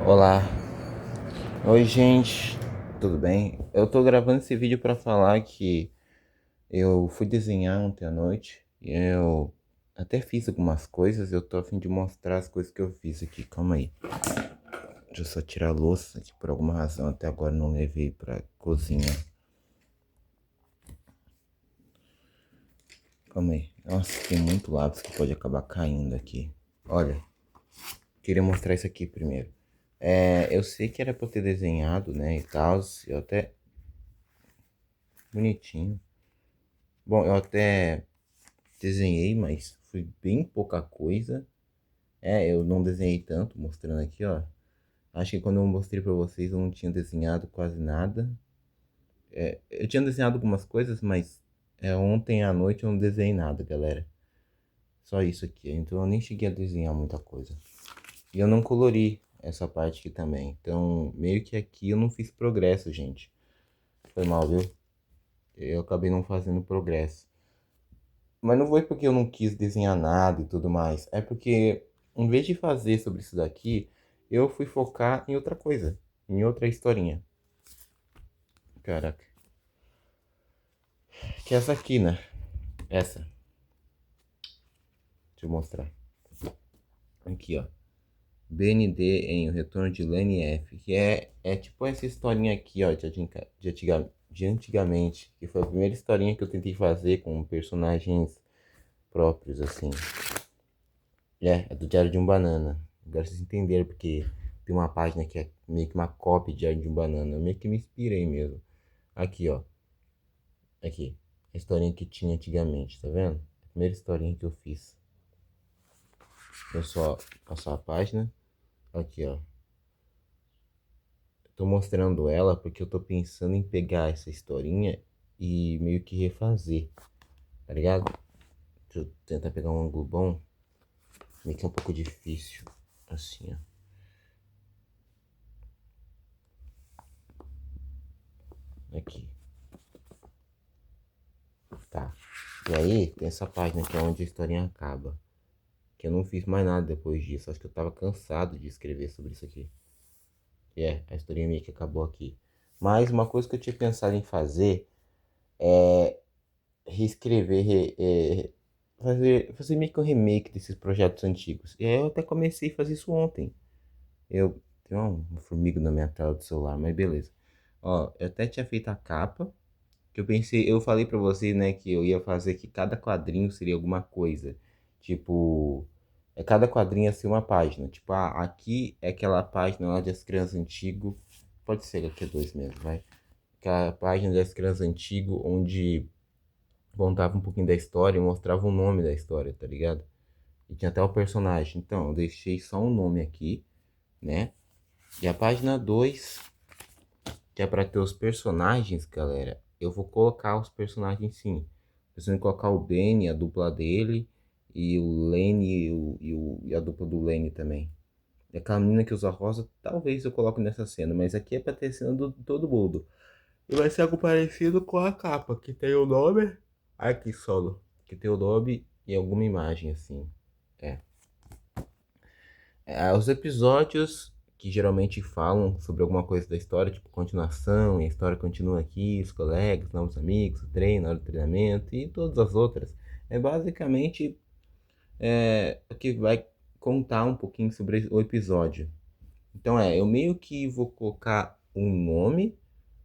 Olá, oi gente, tudo bem? Eu tô gravando esse vídeo pra falar que eu fui desenhar ontem à noite e eu até fiz algumas coisas. Eu tô a fim de mostrar as coisas que eu fiz aqui. Calma aí, deixa eu só tirar a louça que por alguma razão até agora não levei pra cozinha. Calma aí, nossa, tem muito lápis que pode acabar caindo aqui. Olha, queria mostrar isso aqui primeiro. Eu sei que era pra eu ter desenhado, né, e tal, eu até... Bonitinho. Bom, eu até desenhei, mas foi bem pouca coisa. Eu não desenhei tanto, mostrando aqui, ó. Acho que quando eu mostrei pra vocês eu não tinha desenhado quase nada. Eu tinha desenhado algumas coisas, mas ontem à noite eu não desenhei nada, galera. Só isso aqui, então eu nem cheguei a desenhar muita coisa. E eu não colori essa parte aqui também. Então, meio que aqui eu não fiz progresso, gente. Foi mal, viu? Eu acabei não fazendo progresso. Mas não foi porque eu não quis desenhar nada e tudo mais. É porque, em vez de fazer sobre isso daqui, eu fui focar em outra coisa. Em outra historinha. Caraca. Que é essa aqui, né? Essa. Deixa eu mostrar. Aqui, ó. BND em O Retorno de Lane F. Que é tipo essa historinha aqui, ó. De antigamente. Que foi a primeira historinha que eu tentei fazer com personagens próprios, assim. É do Diário de um Banana. Agora vocês entenderam porque tem uma página que é meio que uma cópia de Diário de um Banana. Eu meio que me inspirei mesmo. Aqui, ó. Aqui. A historinha que tinha antigamente, tá vendo? A primeira historinha que eu fiz. Eu só passar a página. Aqui, ó. Tô mostrando ela porque eu tô pensando em pegar essa historinha e meio que refazer. Tá ligado? Deixa eu tentar pegar um ângulo bom. Meio que é um pouco difícil. Assim, ó. Aqui. Tá. E aí, tem essa página que é onde a historinha acaba. Que eu não fiz mais nada depois disso. Acho que eu tava cansado de escrever sobre isso aqui. A historinha meio que acabou aqui. Mas uma coisa que eu tinha pensado em fazer é reescrever, fazer meio que um remake desses projetos antigos. E aí eu até comecei a fazer isso ontem. Tem uma formiga na minha tela do celular, mas beleza. Ó, eu até tinha feito a capa. Que eu pensei, eu falei pra você, né, que eu ia fazer que cada quadrinho seria alguma coisa. Tipo, cada quadrinho ia ser uma página. Tipo, aqui é aquela página lá das crianças antigo. Pode ser aqui é dois mesmo, vai. Aquela página das crianças antigo, onde contava um pouquinho da história e mostrava o nome da história, tá ligado? E tinha até o personagem. Então, eu deixei só um nome aqui, né? E a página 2 que é pra ter os personagens, galera, eu vou colocar os personagens sim. Preciso colocar o Benny, a dupla dele, e o Lenny e a dupla do Lenny também. E aquela menina que usa rosa, talvez eu coloque nessa cena, mas aqui é pra ter cena do todo mundo. E vai ser algo parecido com a capa, que tem o nome. Aqui solo. Que tem o nome e alguma imagem assim. É. Os episódios que geralmente falam sobre alguma coisa da história, tipo continuação, e a história continua aqui, os colegas, novos amigos, o treino, a hora do treinamento e todas as outras, é basicamente o que vai contar um pouquinho sobre o episódio. Então eu meio que vou colocar um nome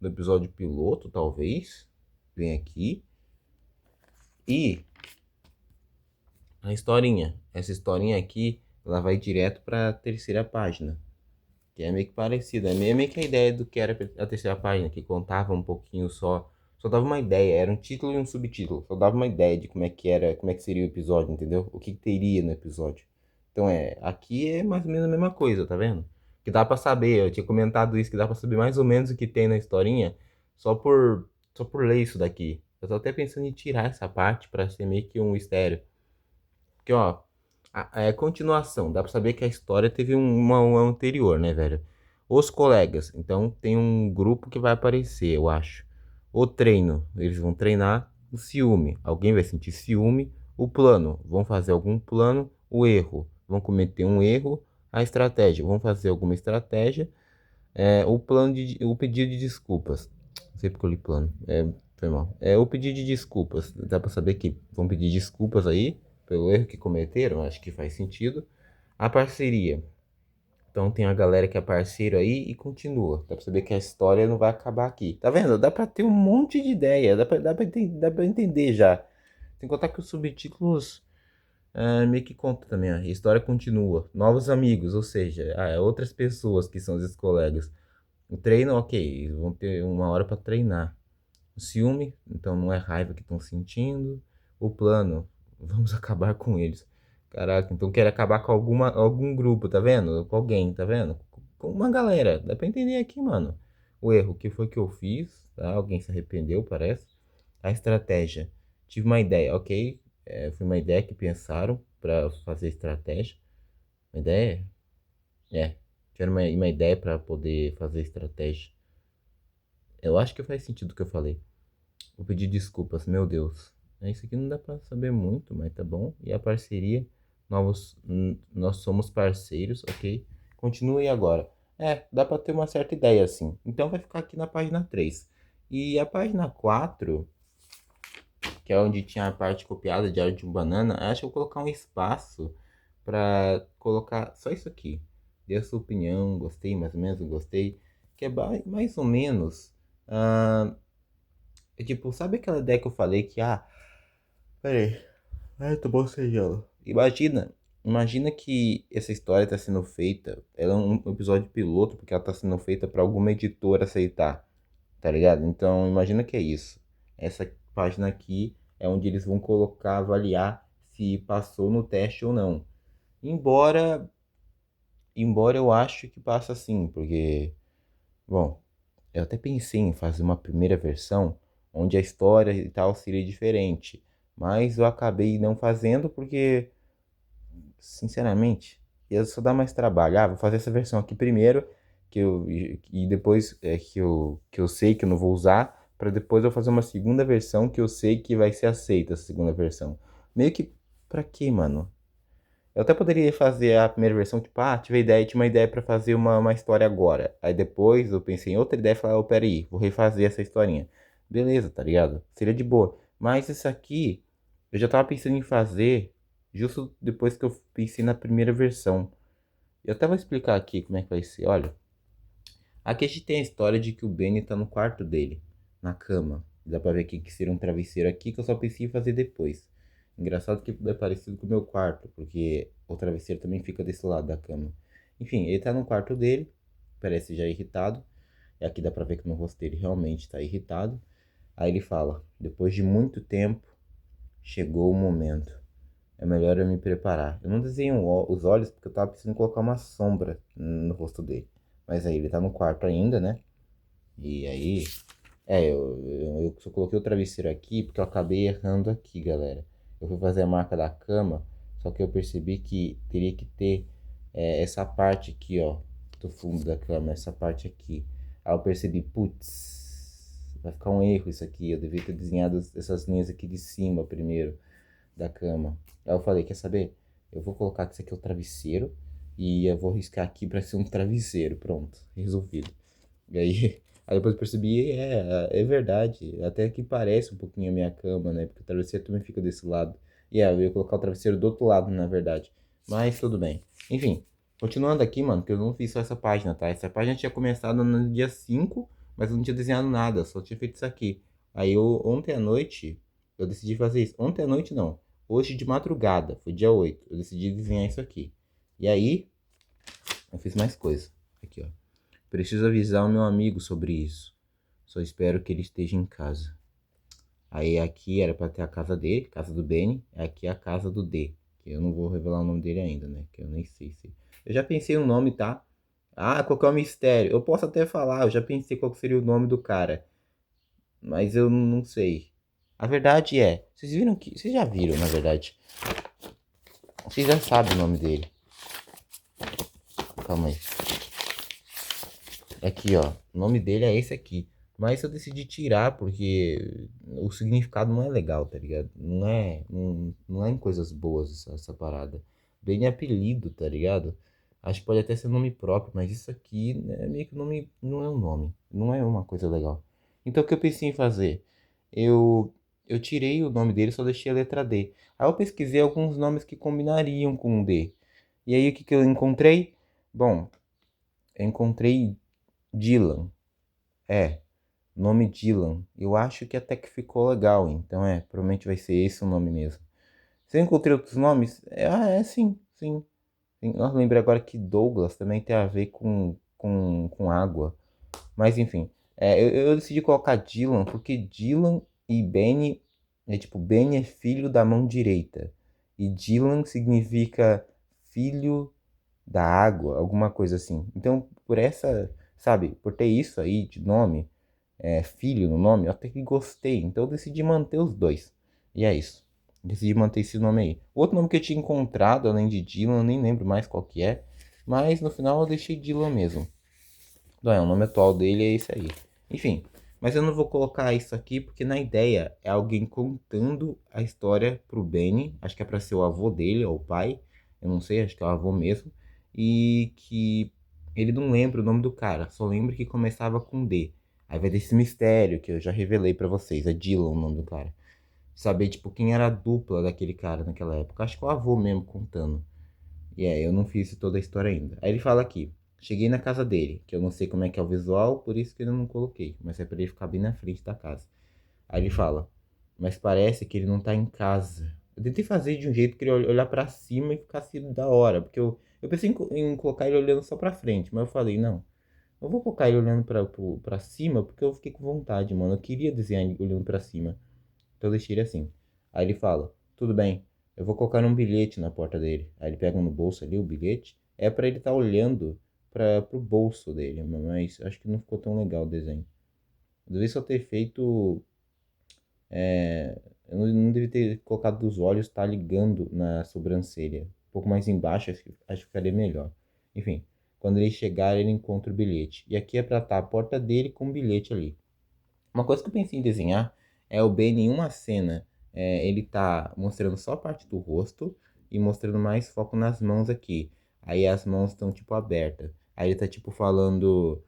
do episódio piloto, talvez, vem aqui, e a historinha. Essa historinha aqui, ela vai direto para a terceira página. Que é meio que parecido. É meio que a ideia do que era a terceira página, que contava um pouquinho só. Só dava uma ideia, era um título e um subtítulo. Só dava uma ideia de como é que era, como é que seria o episódio, entendeu? O que teria no episódio. Então aqui é mais ou menos a mesma coisa, tá vendo? Que dá pra saber, eu tinha comentado isso, que dá pra saber mais ou menos o que tem na historinha só por ler isso daqui. Eu tô até pensando em tirar essa parte pra ser meio que um mistério. Porque, ó, é continuação. Dá pra saber que a história teve uma anterior, né, velho? Os colegas. Então, tem um grupo que vai aparecer, eu acho. O treino. Eles vão treinar. O ciúme. Alguém vai sentir ciúme. O plano. Vão fazer algum plano. O erro. Vão cometer um erro. A estratégia, vamos fazer alguma estratégia. O pedido de desculpas. Não sei porque eu li plano. Foi mal. O pedido de desculpas. Dá pra saber que vão pedir desculpas aí pelo erro que cometeram. Acho que faz sentido. A parceria. Então tem a galera que é parceiro aí e continua. Dá pra saber que a história não vai acabar aqui. Tá vendo? Dá pra ter um monte de ideia. Dá pra entender já. Sem contar que os subtítulos meio que conta também. A história continua. Novos amigos, ou seja, outras pessoas que são os colegas. O treino, ok, vão ter uma hora para treinar. O ciúme, então não é raiva que estão sentindo. O plano, vamos acabar com eles. Caraca, então quer acabar com algum grupo, tá vendo? Com alguém, tá vendo? Com uma galera. Dá pra entender aqui, mano. O erro, o que foi que eu fiz? Tá? Alguém se arrependeu, parece. A estratégia. Tive uma ideia, ok. Foi uma ideia que pensaram para fazer estratégia. Uma ideia? É. Tiveram uma ideia para poder fazer estratégia. Eu acho que faz sentido o que eu falei. Vou pedir desculpas, meu Deus. Isso aqui não dá pra saber muito, mas tá bom. E a parceria, nós somos parceiros, ok? Continue agora. Dá pra ter uma certa ideia assim. Então vai ficar aqui na página 3. E a página 4, que é onde tinha a parte copiada de Diário de um Banana, acho que eu vou colocar um espaço pra colocar só isso aqui. Dê a sua opinião, gostei, mais ou menos, não gostei. Que é mais ou menos. ah, tipo, sabe aquela ideia que eu falei que, pera aí, ai, tô bocejando. Imagina que essa história tá sendo feita, ela é um episódio piloto, porque ela tá sendo feita pra alguma editora aceitar, tá ligado? Então, imagina que é isso. Essa página aqui é onde eles vão colocar, avaliar se passou no teste ou não. Embora, embora eu acho que passa sim, porque, bom, eu até pensei em fazer uma primeira versão onde a história e tal seria diferente, mas eu acabei não fazendo porque, sinceramente, ia só dar mais trabalho. Vou fazer essa versão aqui primeiro, e depois que eu sei que eu não vou usar, para depois eu fazer uma segunda versão que eu sei que vai ser aceita essa segunda versão. Meio que pra quê, mano? Eu até poderia fazer a primeira versão, tipo, tinha uma ideia pra fazer uma história agora. Aí depois eu pensei em outra ideia e falei, peraí, vou refazer essa historinha. Beleza, tá ligado? Seria de boa. Mas isso aqui, eu já tava pensando em fazer justo depois que eu pensei na primeira versão. Eu até vou explicar aqui como é que vai ser. Olha, aqui a gente tem a história de que o Benny tá no quarto dele, na cama. Dá pra ver aqui que seria um travesseiro aqui que eu só pensei em fazer depois. Engraçado que é parecido com o meu quarto, porque o travesseiro também fica desse lado da cama. Enfim, ele tá no quarto dele, parece já irritado. E aqui dá pra ver que no rosto dele realmente tá irritado. Aí ele fala: depois de muito tempo, chegou o momento. É melhor eu me preparar. Eu não desenho os olhos porque eu tava precisando colocar uma sombra no rosto dele. Mas aí ele tá no quarto ainda, né? E aí. Eu só coloquei o travesseiro aqui porque eu acabei errando aqui, galera. Eu fui fazer a marca da cama, só que eu percebi que teria que ter essa parte aqui, ó, do fundo da cama, essa parte aqui. Aí eu percebi, putz, vai ficar um erro isso aqui. Eu devia ter desenhado essas linhas aqui de cima primeiro da cama. Aí eu falei, quer saber? Eu vou colocar que isso aqui é o travesseiro e eu vou riscar aqui pra ser um travesseiro. Pronto, resolvido. E aí, aí depois eu percebi, é verdade. Até que parece um pouquinho a minha cama, né? Porque o travesseiro também fica desse lado. Eu ia colocar o travesseiro do outro lado, na verdade. Mas tudo bem. Enfim, continuando aqui, mano, que eu não fiz só essa página, tá? Essa página tinha começado no dia 5, mas eu não tinha desenhado nada, só tinha feito isso aqui. Aí ontem à noite, eu decidi fazer isso. Ontem à noite não. Hoje de madrugada, foi dia 8, eu decidi desenhar isso aqui. E aí, eu fiz mais coisa. Aqui, ó. Preciso avisar o meu amigo sobre isso. Só espero que ele esteja em casa. Aí aqui era pra ter a casa dele, casa do Benny. Aqui é a casa do D. Que eu não vou revelar o nome dele ainda, né? Que eu nem sei se. Eu já pensei no nome, tá? Qual que é o mistério? Eu posso até falar, eu já pensei qual que seria o nome do cara. Mas eu não sei. A verdade é, vocês viram que. Vocês já viram, na verdade. Vocês já sabem o nome dele. Calma aí. Aqui, ó. O nome dele é esse aqui. Mas eu decidi tirar porque o significado não é legal, tá ligado? Não é em coisas boas essa parada. Bem apelido, tá ligado? Acho que pode até ser nome próprio, mas isso aqui é meio que nome, não é um nome, não é uma coisa legal. Então o que eu pensei em fazer? Eu, eu tirei o nome dele, só deixei a letra D. Aí eu pesquisei alguns nomes que combinariam com o D. E aí o que que eu encontrei? Bom, eu encontrei Dylan. É, nome Dylan. Eu acho que até que ficou legal, então provavelmente vai ser esse o nome mesmo. Se eu encontrei outros nomes, sim, sim. Nossa, lembrei agora que Douglas também tem a ver com água. Mas enfim, eu decidi colocar Dylan porque Dylan e Benny é tipo, Benny é filho da mão direita. E Dylan significa filho da água, alguma coisa assim. Então, por essa, sabe, por ter isso aí de nome, filho no nome, eu até que gostei. Então eu decidi manter os dois. E é isso. Decidi manter esse nome aí. Outro nome que eu tinha encontrado, além de Dylan, eu nem lembro mais qual que é. Mas no final eu deixei Dylan mesmo. Não é, o nome atual dele é esse aí. Enfim, mas eu não vou colocar isso aqui porque na ideia é alguém contando a história pro Benny. Acho que é pra ser o avô dele ou o pai. Eu não sei, acho que é o avô mesmo. E que ele não lembra o nome do cara, só lembra que começava com D. Aí vai ter esse mistério que eu já revelei pra vocês. É Dylan o nome do cara. Saber, tipo, quem era a dupla daquele cara naquela época. Acho que é o avô mesmo contando. E eu não fiz toda a história ainda. Aí ele fala aqui: cheguei na casa dele, que eu não sei como é que é o visual, por isso que eu não coloquei, mas é pra ele ficar bem na frente da casa. Aí ele fala: mas parece que ele não tá em casa. Eu tentei fazer de um jeito que ele olhar pra cima e ficasse da hora, porque eu pensei em colocar ele olhando só pra frente, mas eu falei: não, eu vou colocar ele olhando pra cima porque eu fiquei com vontade, mano. Eu queria desenhar ele olhando pra cima. Então eu deixei ele assim. Aí ele fala: tudo bem, eu vou colocar um bilhete na porta dele. Aí ele pega no bolso ali o bilhete. É pra ele estar olhando pro bolso dele, mas acho que não ficou tão legal o desenho. Eu devia só ter feito. Eu não devia ter colocado dos olhos, tá ligando na sobrancelha. Um pouco mais embaixo, acho que ficaria melhor. Enfim, quando ele chegar, ele encontra o bilhete. E aqui é pra estar a porta dele com o bilhete ali. Uma coisa que eu pensei em desenhar é o Ben em uma cena. Ele tá mostrando só a parte do rosto e mostrando mais foco nas mãos aqui. Aí as mãos estão tipo abertas. Aí ele tá tipo falando,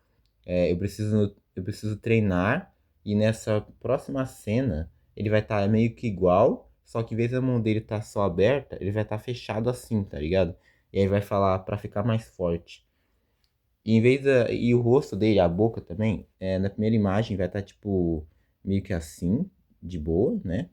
eu preciso treinar e nessa próxima cena ele vai estar meio que igual, só que em vez da mão dele estar só aberta, ele vai estar fechado assim, tá ligado? E aí vai falar pra ficar mais forte. E o rosto dele, a boca também, na primeira imagem vai estar tipo meio que assim, de boa, né?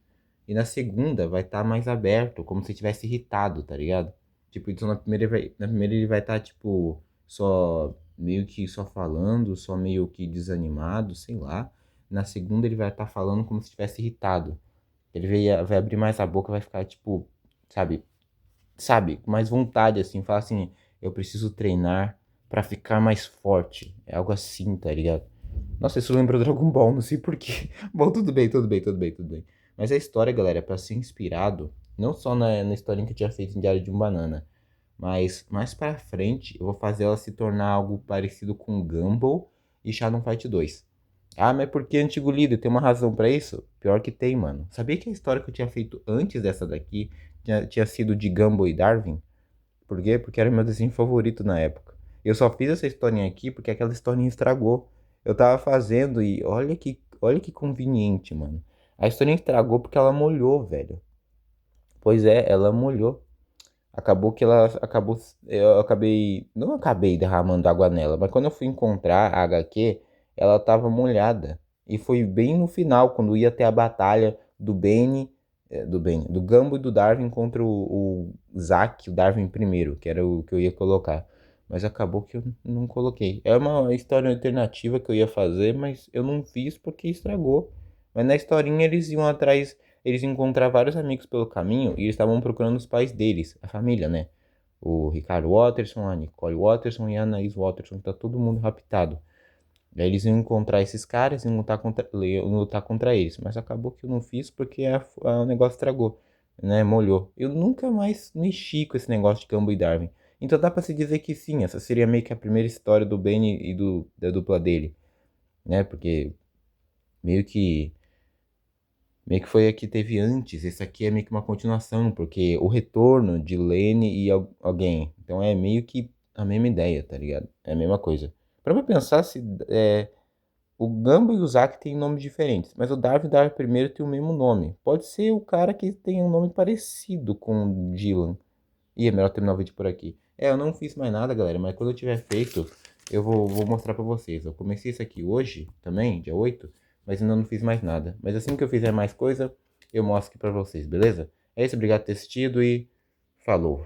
E na segunda vai estar mais aberto, como se tivesse irritado, tá ligado? Tipo, então na primeira ele vai estar tipo só meio que só falando, só meio que desanimado, sei lá. Na segunda ele vai estar falando como se estivesse irritado. Ele vai abrir mais a boca, vai ficar tipo, sabe, com mais vontade, assim, falar assim, eu preciso treinar pra ficar mais forte. É algo assim, tá ligado? Nossa, isso lembra Dragon Ball, não sei porquê. Bom, tudo bem, tudo bem, tudo bem, tudo bem. Mas a história, galera, é pra ser inspirado, não só na historinha que eu tinha feito em Diário de um Banana, mas mais pra frente eu vou fazer ela se tornar algo parecido com Gumball e Shadow Fight 2. Ah, mas por que Antigo Líder? Tem uma razão pra isso? Pior que tem, mano. Sabia que a história que eu tinha feito antes dessa daqui tinha sido de Gumball e Darwin? Por quê? Porque era meu desenho favorito na época. Eu só fiz essa historinha aqui porque aquela historinha estragou. Eu tava fazendo e olha que conveniente, mano. A historinha estragou porque ela molhou, velho. Pois é, ela molhou. Acabou que ela acabou. Eu acabei. Não acabei derramando água nela, mas quando eu fui encontrar a HQ, ela tava molhada. E foi bem no final, quando ia ter a batalha do Gumball e do Darwin contra o Zack, o Darwin primeiro, que era o que eu ia colocar. Mas acabou que eu não coloquei. É uma história alternativa que eu ia fazer, mas eu não fiz porque estragou. Mas na historinha eles iam atrás, eles iam encontrar vários amigos pelo caminho e eles estavam procurando os pais deles, a família, né? O Ricardo Watterson, a Nicole Watterson e a Anaís Watterson, tá todo mundo raptado. Aí eles iam encontrar esses caras e iam lutar contra eles. Mas acabou que eu não fiz porque o negócio estragou, né? Molhou. Eu nunca mais mexi com esse negócio de Gumball e Darwin. Então dá pra se dizer que sim, essa seria meio que a primeira história do Benny e da dupla dele, né? Porque meio que meio que foi a que teve antes. Esse aqui é meio que uma continuação, porque o retorno de Lenny e alguém. Então é meio que a mesma ideia, tá ligado? É a mesma coisa. Pra pensar se o Gumball e o Zack têm nomes diferentes, mas o Darwin e o Darwin primeiro tem o mesmo nome. Pode ser o cara que tem um nome parecido com o Dylan. E é melhor terminar o vídeo por aqui. Eu não fiz mais nada, galera, mas quando eu tiver feito, eu vou mostrar pra vocês. Eu comecei isso aqui hoje, também, dia 8, mas ainda não fiz mais nada. Mas assim que eu fizer mais coisa, eu mostro aqui pra vocês, beleza? É isso, obrigado por ter assistido e falou!